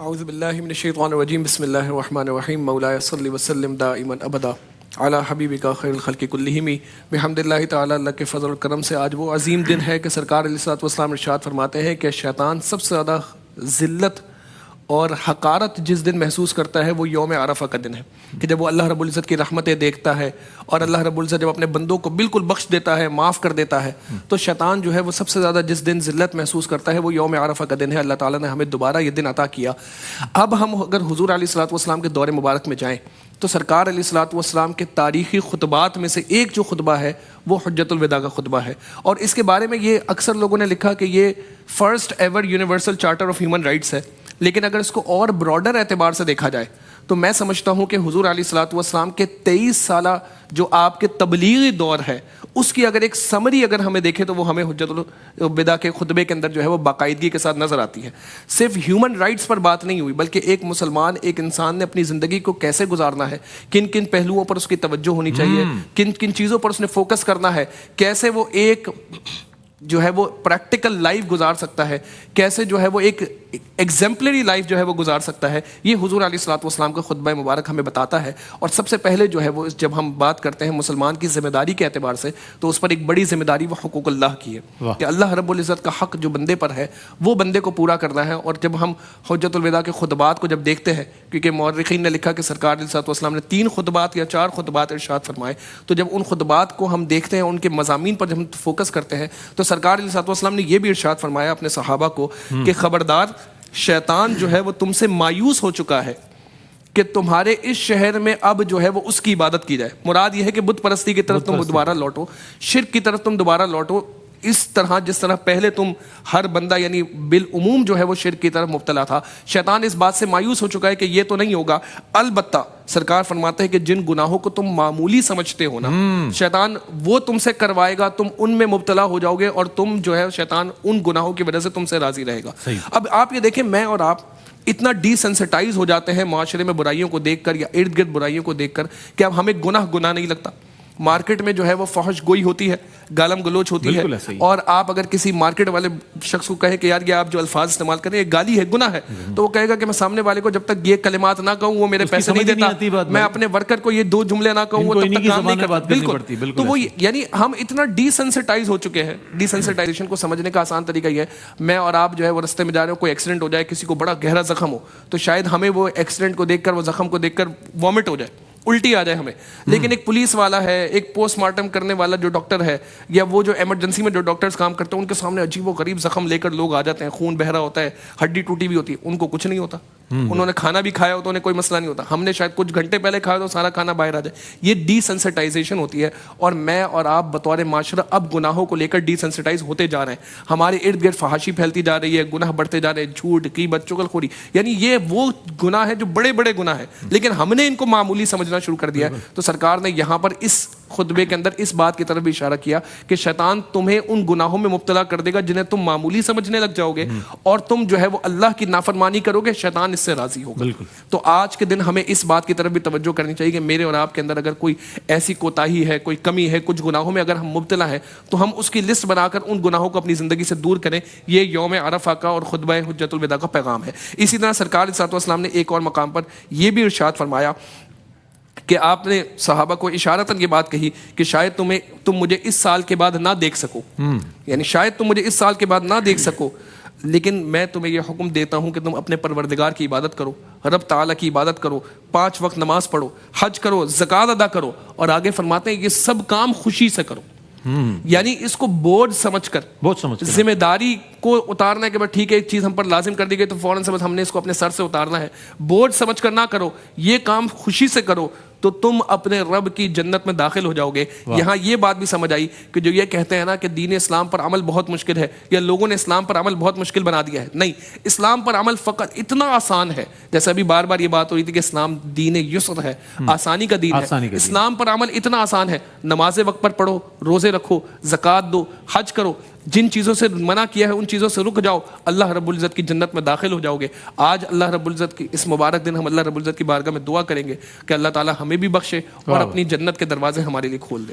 اعوذ باللہ من الشیطان الرجیم بسم اللہ الرحمن الرحیم مولاي صلی وسلم دائما ابدا علی حبیبک خیر الخلق کلہم بحمد اللہ تعالی اللہ کے فضل و کرم سے آج وہ عظیم دن ہے کہ سرکار علیہ الصلوۃ والسلام ارشاد فرماتے ہیں کہ شیطان سب سے زیادہ ذلت اور حقارت جس دن محسوس کرتا ہے وہ یوم عرفہ کا دن ہے، کہ جب وہ اللہ رب العزت کی رحمتیں دیکھتا ہے اور اللہ رب العزت جب اپنے بندوں کو بالکل بخش دیتا ہے، معاف کر دیتا ہے، تو شیطان جو ہے وہ سب سے زیادہ جس دن ذلت محسوس کرتا ہے وہ یوم عرفہ کا دن ہے۔ اللہ تعالیٰ نے ہمیں دوبارہ یہ دن عطا کیا۔ اب ہم اگر حضور علیہ الصلوۃ والسلام کے دور مبارک میں جائیں تو سرکار علیہ الصلوۃ والسلام کے تاریخی خطبات میں سے ایک جو خطبہ ہے وہ حجۃ الوداع کا خطبہ ہے، اور اس کے بارے میں یہ اکثر لوگوں نے لکھا کہ یہ first ever universal charter of human rights ہے، لیکن اگر اس کو اور براڈر اعتبار سے دیکھا جائے تو میں سمجھتا ہوں کہ حضور علیہ الصلوۃ والسلام کے 23 سالہ جو آپ کے تبلیغی دور ہے اس کی اگر ایک سمری اگر ہمیں دیکھیں تو وہ ہمیں حجۃ الوداع کے خطبے کے اندر جو ہے وہ باقاعدگی کے ساتھ نظر آتی ہے۔ صرف ہیومن رائٹس پر بات نہیں ہوئی بلکہ ایک مسلمان ایک انسان نے اپنی زندگی کو کیسے گزارنا ہے، کن کن پہلوؤں پر اس کی توجہ ہونی چاہیے، کن کن چیزوں پر اس نے فوکس کرنا ہے، کیسے وہ ایک جو ہے وہ پریکٹیکل لائف گزار سکتا ہے، کیسے جو ہے وہ ایک ایگزمپلری لائف جو ہے وہ گزار سکتا ہے، یہ حضور علیہ الصلوۃ والسلام کا خطبہ مبارک ہمیں بتاتا ہے۔ اور سب سے پہلے جو ہے وہ جب ہم بات کرتے ہیں مسلمان کی ذمہ داری کے اعتبار سے تو اس پر ایک بڑی ذمہ داری وہ حقوق اللہ کی ہے کہ اللہ رب العزت کا حق جو بندے پر ہے وہ بندے کو پورا کرنا ہے۔ اور جب ہم حجۃ الوداع کے خطبات کو جب دیکھتے ہیں، کیونکہ مورخین نے لکھا کہ سرکار علیہ الصلوۃ والسلام نے 3 خطبات یا 4 خطبات ارشاد فرمائے، تو جب ان خطبات کو ہم دیکھتے ہیں، ان کے مضامین پر جب ہم فوکس کرتے ہیں تو سرکار علیہ الصلوۃ والسلام نے یہ بھی ارشاد فرمایا اپنے صحابہ کو کہ خبردار شیطان جو ہے وہ تم سے مایوس ہو چکا ہے کہ تمہارے اس شہر میں اب جو ہے وہ اس کی عبادت کی جائے۔ مراد یہ ہے کہ بت پرستی کی طرف تم دوبارہ لوٹو، شرک کی طرف تم دوبارہ لوٹو، اس طرح جس طرح پہلے تم ہر بندہ یعنی بالعموم جو ہے وہ شرک کی طرف مبتلا تھا۔ شیطان اس بات سے مایوس ہو چکا ہے کہ یہ تو نہیں ہوگا، البتہ سرکار فرماتے ہیں کہ جن گناہوں کو تم معمولی سمجھتے ہو نا، شیطان وہ تم سے کروائے گا، تم ان میں مبتلا ہو جاؤ گے اور تم جو ہے شیطان ان گناہوں کی وجہ سے تم سے راضی رہے گا۔ اب آپ یہ دیکھیں، میں اور آپ اتنا ڈی سینسٹائز ہو جاتے ہیں معاشرے میں برائیوں کو دیکھ کر یا ارد گرد برائیوں کو دیکھ کر کہ اب ہمیں گناہ نہیں لگتا۔ مارکیٹ میں جو ہے وہ فحش گوئی ہوتی ہے، گالم گلوچ ہوتی ہے، اور آپ اگر کسی مارکیٹ والے شخص کو کہیں کہ یار یہ آپ جو الفاظ استعمال کریں یہ گالی ہے، گناہ ہے، تو وہ کہے گا کہ میں سامنے والے کو جب تک یہ کلمات نہ کہوں وہ میرے پیسے نہیں دیتا، میں اپنے ورکر کو یہ 2 جملے نہ کہوں وہ تب تک کام نہیں کرتا۔ بالکل، تو وہ یعنی ہم اتنا ڈی سینسٹائز ہو چکے ہیں۔ ڈی سینسٹائزیشن کو سمجھنے کا آسان طریقہ یہ ہے، میں اور آپ جو ہے وہ رستے میں جا رہے ہو، کوئی ایکسیڈنٹ ہو جائے، کسی کو بڑا گہرا زخم ہو تو شاید ہمیں وہ ایکسیڈنٹ کو دیکھ کر، وہ زخم کو دیکھ کر وامٹ ہو جائے، الٹی آ جائے ہمیں، لیکن ایک پولیس والا ہے، ایک پوسٹ مارٹم کرنے والا جو ڈاکٹر ہے، یا وہ جو ایمرجنسی میں جو ڈاکٹرز کام کرتے ہیں ان کے سامنے عجیب و غریب زخم لے کر لوگ آ جاتے ہیں، خون بہ رہا ہوتا ہے، ہڈی ٹوٹی بھی ہوتی ہے، ان کو کچھ نہیں ہوتا، انہوں نے کھانا بھی کھایا ہو تو انہیں کوئی مسئلہ نہیں ہوتا، ہم نے شاید کچھ گھنٹے پہلے کھایا تو سارا کھانا باہر آ جائے۔ یہ ڈی سینسٹائزیشن ہوتی ہے، اور میں اور آپ بطور معاشرہ اب گناہوں کو لے کر ڈی سینسٹائز ہوتے جا رہے ہیں۔ ہمارے ارد گرد فحاشی پھیلتی جا رہی ہے، گناہ بڑھتے جا رہے ہیں، جھوٹ، غیبت، چغلخوری، یعنی یہ وہ گناہ ہے جو بڑے بڑے گناہ ہیں، لیکن ہم نے ان کو معمولی سمجھنا شروع کر دیا ہے۔ تو سرکار نے یہاں پر اس خطبے کے اندر اس بات کی طرف بھی اشارہ کیا کہ شیطان تمہیں ان گناہوں میں مبتلا کر دے گا جنہیں تم معمولی سمجھنے لگ جاؤ گے، اور تم جو ہے وہ اللہ کی نافرمانی کرو گے، شیطان اس سے راضی ہوگا۔ تو آج کے دن ہمیں اس بات کی طرف بھی توجہ کرنی چاہیے کہ میرے اور آپ کے اندر اگر کوئی ایسی کوتاہی ہے، کوئی کمی ہے، کچھ گناہوں میں اگر ہم مبتلا ہیں تو ہم اس کی لسٹ بنا کر ان گناہوں کو اپنی زندگی سے دور کریں۔ یہ یوم عرفہ کا اور خطبہ حجۃ الوداع کا پیغام ہے۔ اسی طرح سرکار علیہ الصلوۃ والسلام نے ایک اور مقام پر یہ بھی ارشاد فرمایا کہ آپ نے صحابہ کو اشارتاً یہ بات کہی کہ شاید تم مجھے اس سال کے بعد نہ دیکھ سکو، یعنی شاید تم مجھے اس سال کے بعد نہ دیکھ سکو، لیکن میں تمہیں یہ حکم دیتا ہوں کہ تم اپنے پروردگار کی عبادت کرو، رب تعالیٰ کی عبادت کرو، 5 وقت نماز پڑھو، حج کرو، زکوٰۃ ادا کرو، اور آگے فرماتے ہیں یہ سب کام خوشی سے کرو۔ یعنی اس کو بوجھ سمجھ کر ذمہ داری کو اتارنا ہے کہ بس ٹھیک ہے ایک چیز ہم پر لازم کر دی گئی تو فوراً سے بس ہم نے اس کو اپنے سر سے اتارنا ہے، بوجھ سمجھ کر نہ کرو، یہ کام خوشی سے کرو تو تم اپنے رب کی جنت میں داخل ہو جاؤ گے۔ یہاں یہ بات بھی سمجھ آئی کہ جو یہ کہتے ہیں نا کہ دین اسلام پر عمل بہت مشکل ہے یا لوگوں نے اسلام پر عمل بہت مشکل بنا دیا ہے، نہیں، اسلام پر عمل فقط اتنا آسان ہے، جیسے ابھی بار بار یہ بات ہو رہی تھی کہ اسلام دین یسر ہے، آسانی کا دین ہے، اسلام پر عمل اتنا آسان ہے، نمازیں وقت پر پڑھو، روزے رکھو، زکوٰۃ دو، حج کرو، جن چیزوں سے منع کیا ہے ان چیزوں سے رک جاؤ، اللہ رب العزت کی جنت میں داخل ہو جاؤ گے۔ آج اللہ رب العزت کی اس مبارک دن ہم اللہ رب العزت کی بارگاہ میں دعا کریں گے کہ اللہ تعالیٰ ہمیں بھی بخشے اور اپنی جنت کے دروازے ہمارے لیے کھول دے۔